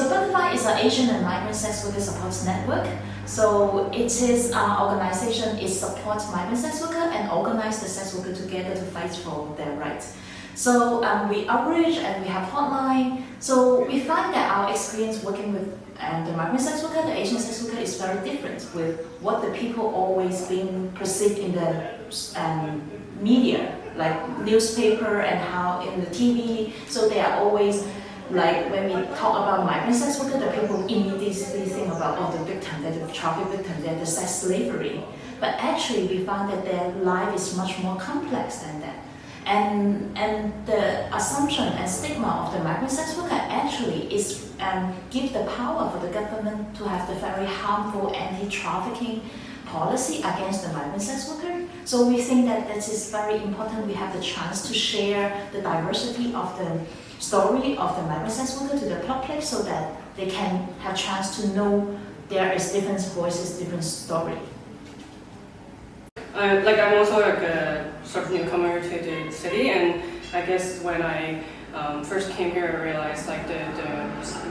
Butterfly is an Asian and migrant sex worker support network. So it is our organization, it supports migrant sex worker and organize the sex worker together to fight for their rights. So we outreach and we have hotline. So we find that our experience working with the migrant sex worker, the Asian sex worker, is very different with what the people always being perceived in the media, like newspaper and how in the TV. So they are always like when we talk about migrant sex worker, the people immediately think about the victim, they're the traffic victim, they're the sex slavery. But actually, we found that their life is much more complex than that. And the assumption and stigma of the migrant sex worker actually is give the power for the government to have the very harmful anti-trafficking policy against the migrant sex worker. So we think that that is very important. We have the chance to share the diversity of the story of the migrant sex worker to the public so that they can have chance to know there is different voices, different story. I'm also like a sort of newcomer to the city, and I guess when I first came here, I realized like the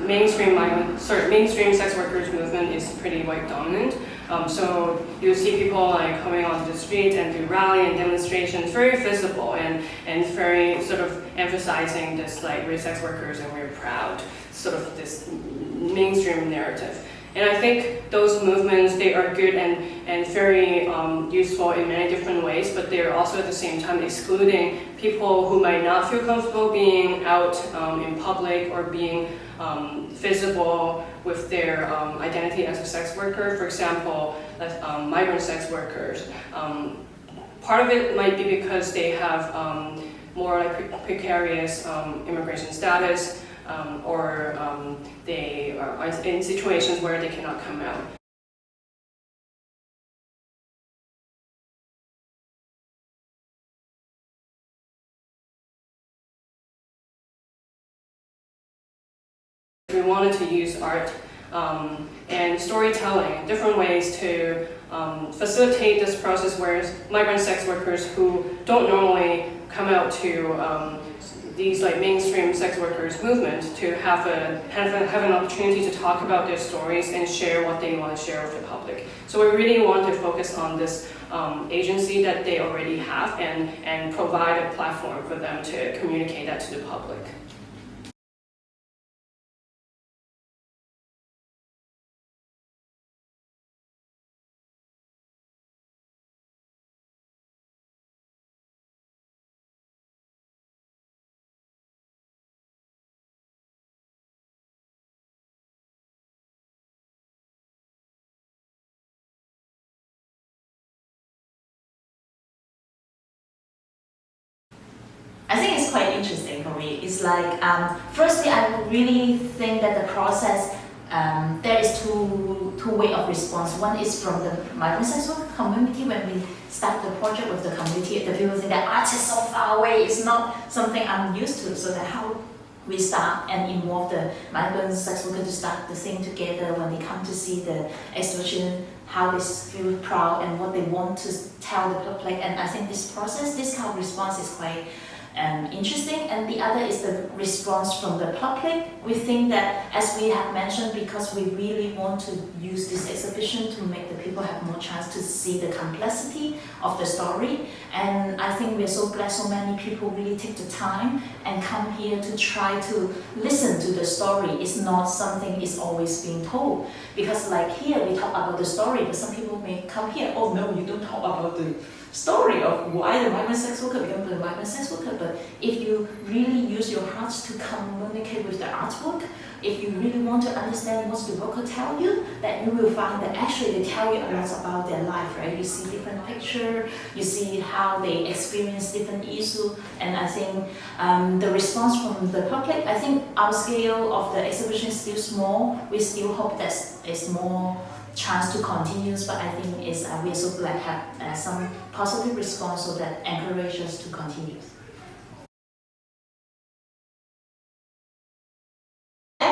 mainstream sex workers movement is pretty white dominant. So you see people like coming onto the street and do rally and demonstrations, very visible and very sort of emphasizing this like we're sex workers and we're proud, sort of this mainstream narrative. And I think those movements, they are good and very useful in many different ways, but they're also at the same time excluding people who might not feel comfortable being out in public or being visible with their identity as a sex worker. For example, migrant sex workers. Part of it might be because they have more like precarious immigration status, or they are in situations where they cannot come out. We wanted to use art and storytelling, different ways to facilitate this process where migrant sex workers who don't normally come out to these like mainstream sex workers movement to have an opportunity to talk about their stories and share what they want to share with the public. So we really want to focus on this agency that they already have and provide a platform for them to communicate that to the public. I think it's quite interesting for me. It's like, firstly, I really think that the process, there is two way of response. One is from the migrant sex work community. When we start the project with the community, the people think that art is so far away, it's not something I'm used to. So that how we start and involve the migrant sex worker to start the thing together when they come to see the exhibition, how they feel proud and what they want to tell the public. And I think this process, this kind of response is quite interesting. And the other is the response from the public. We think that, as we have mentioned, because we really want to use this exhibition to make the people have more chance to see the complexity of the story. And I think we're so glad so many people really take the time and come here to try to listen to the story. It's not something is always being told. Because like here, we talk about the story, but some people may come here, oh no, you don't talk about the story of why the migrant sex worker became the migrant sex worker. But if you really use your hearts to communicate with the artwork, if you really want to understand what the worker tell you, then you will find that actually they tell you a lot about their life, right? You see different picture, you see how they experience different issues, and I think the response from the public, I think our scale of the exhibition is still small. We still hope that it's more chance to continue, but I think we are so glad to have some positive response so that encourages us to continue.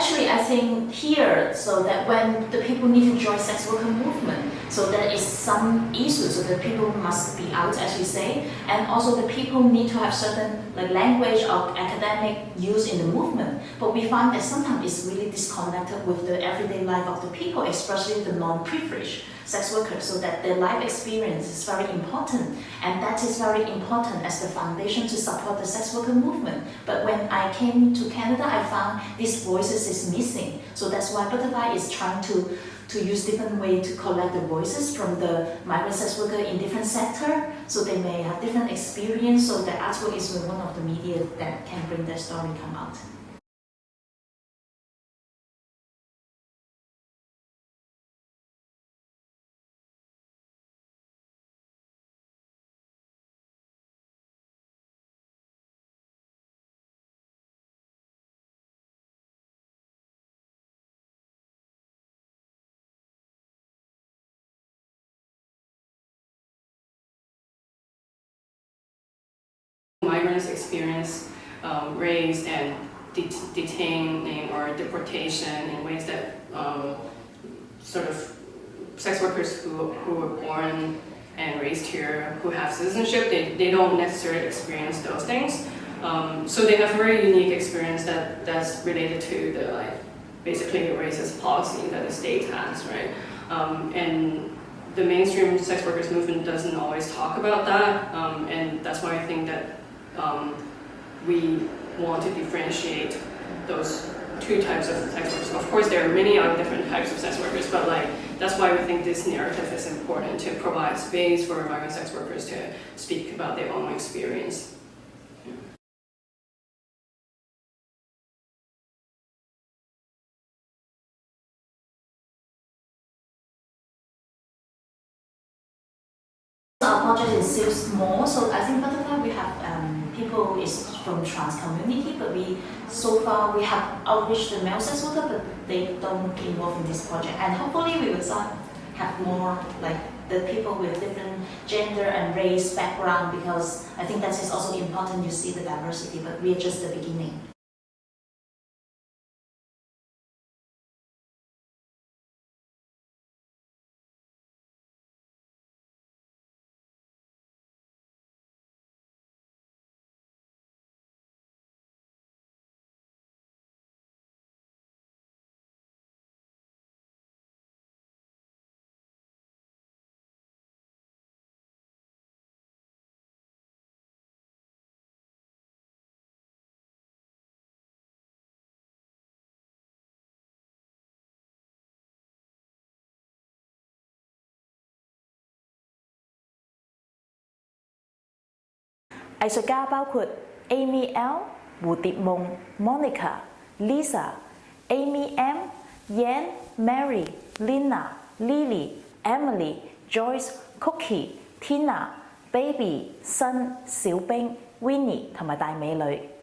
actually, I think here, so that when the people need to join sex worker movement, so there is some issue, so the people must be out, as you say, and also the people need to have certain like language or academic use in the movement. But we find that sometimes it's really disconnected with the everyday life of the people, especially the non-privileged sex workers, so that their life experience is very important, and that is very important as the foundation to support the sex worker movement. But when I came to Canada, I found these voices is missing. So that's why Butterfly is trying to use different way to collect the voices from the migrant sex worker in different sector, so they may have different experience. So the artwork is one of the media that can bring their story come out. Migrants experience race and detaining or deportation in ways that sort of sex workers who were born and raised here, who have citizenship, they don't necessarily experience those things. So they have a very unique experience that's related to the basically the racist policy that the state has, right? And the mainstream sex workers movement doesn't always talk about that, and that's why I think that we want to differentiate those two types of sex workers. Of course, there are many other different types of sex workers, but that's why we think this narrative is important, to provide space for migrant sex workers to speak about their own experience. Our project is still small, so I think Butterfly we have people is from trans community, but so far we have outreached the male sex worker, but they don't involve in this project. And hopefully we will start have more like the people with different gender and race background, because I think that is also important. You see the diversity, but we are just the beginning.藝術家包括 Amy L、蝴蝶夢、Monica、Lisa、Amy M、Yan、Mary、Lina、Lily、Emily、Joyce、Cookie、Tina、Baby、新、小冰、Winnie 同埋大美女。